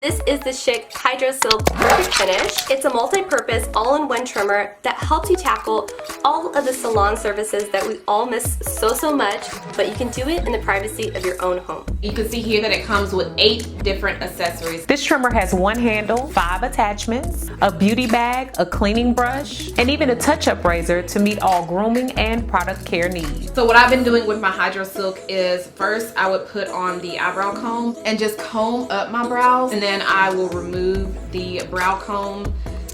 This is the Schick Hydro Silk Perfect Finish. It's a multi-purpose, all-in-one trimmer that helps you tackle all of the salon services that we all miss so much, but you can do it in the privacy of your own home. You can see here that it comes with 8 different accessories. This trimmer has one handle, 5 attachments, a beauty bag, a cleaning brush, and even a touch-up razor to meet all grooming and product care needs. So what I've been doing with my Hydro Silk is first I would put on the eyebrow comb and just comb up my brows, and then I will remove the brow comb,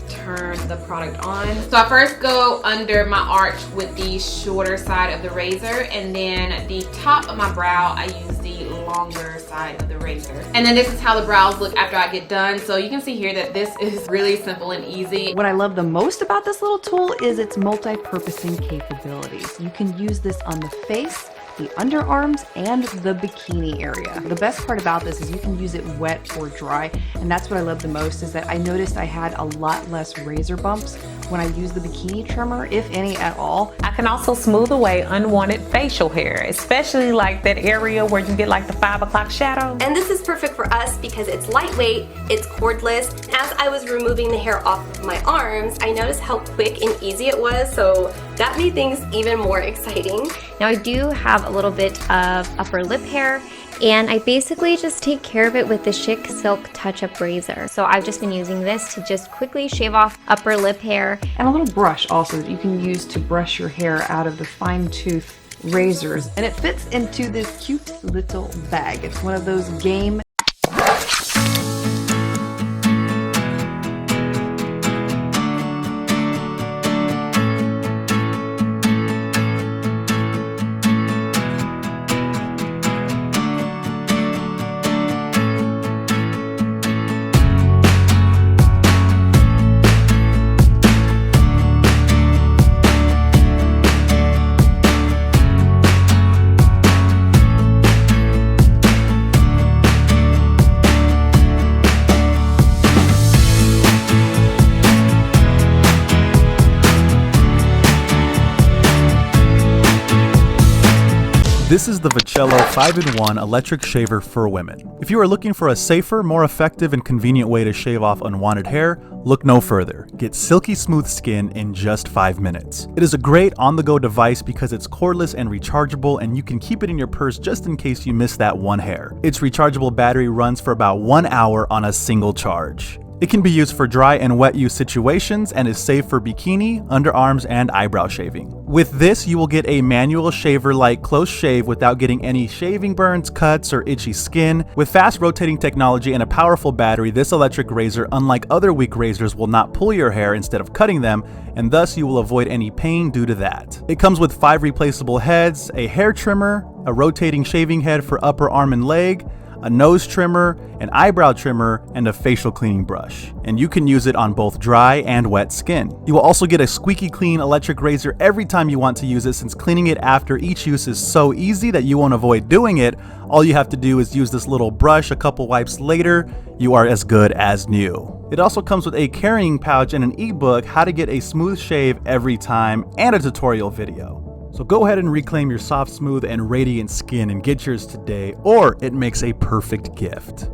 turn the product on. So I first go under my arch with the shorter side of the razor, and then the top of my brow I use the longer side of the razor. And then this is how the brows look after I get done. So you can see here that this is really simple and easy. What I love the most about this little tool is its multi-purposing capabilities. You can use this on the face, the underarms, and the bikini area. The best part about this is you can use it wet or dry, and that's what I love the most, is that I noticed I had a lot less razor bumps when I use the bikini trimmer, if any at all. I can also smooth away unwanted facial hair, especially like that area where you get like the 5 o'clock shadow. And this is perfect for us because it's lightweight, it's cordless. As I was removing the hair off of my arms, I noticed how quick and easy it was, so that made things even more exciting. Now I do have a little bit of upper lip hair, and I basically just take care of it with the Schick Silk Touch-Up Razor. So I've just been using this to just quickly shave off upper lip hair. And a little brush also that you can use to brush your hair out of the fine tooth razors. And it fits into this cute little bag. It's one of those game This is the Vicello 5-in-1 electric shaver for women. If you are looking for a safer, more effective, and convenient way to shave off unwanted hair, look no further. Get silky smooth skin in just 5 minutes. It is a great on-the-go device because it's cordless and rechargeable, and you can keep it in your purse just in case you miss that one hair. Its rechargeable battery runs for about 1 hour on a single charge. It can be used for dry and wet use situations and is safe for bikini, underarms, and eyebrow shaving. With this, you will get a manual shaver-like close shave without getting any shaving burns, cuts, or itchy skin. With fast rotating technology and a powerful battery, this electric razor, unlike other weak razors, will not pull your hair instead of cutting them, and thus you will avoid any pain due to that. It comes with 5 replaceable heads, a hair trimmer, a rotating shaving head for upper arm and leg, a nose trimmer, an eyebrow trimmer, and a facial cleaning brush. And you can use it on both dry and wet skin. You will also get a squeaky clean electric razor every time you want to use it, since cleaning it after each use is so easy that you won't avoid doing it. All you have to do is use this little brush a couple wipes later. You are as good as new. It also comes with a carrying pouch and an ebook, how to get a smooth shave every time, and a tutorial video. So go ahead and reclaim your soft, smooth, and radiant skin and get yours today, or it makes a perfect gift.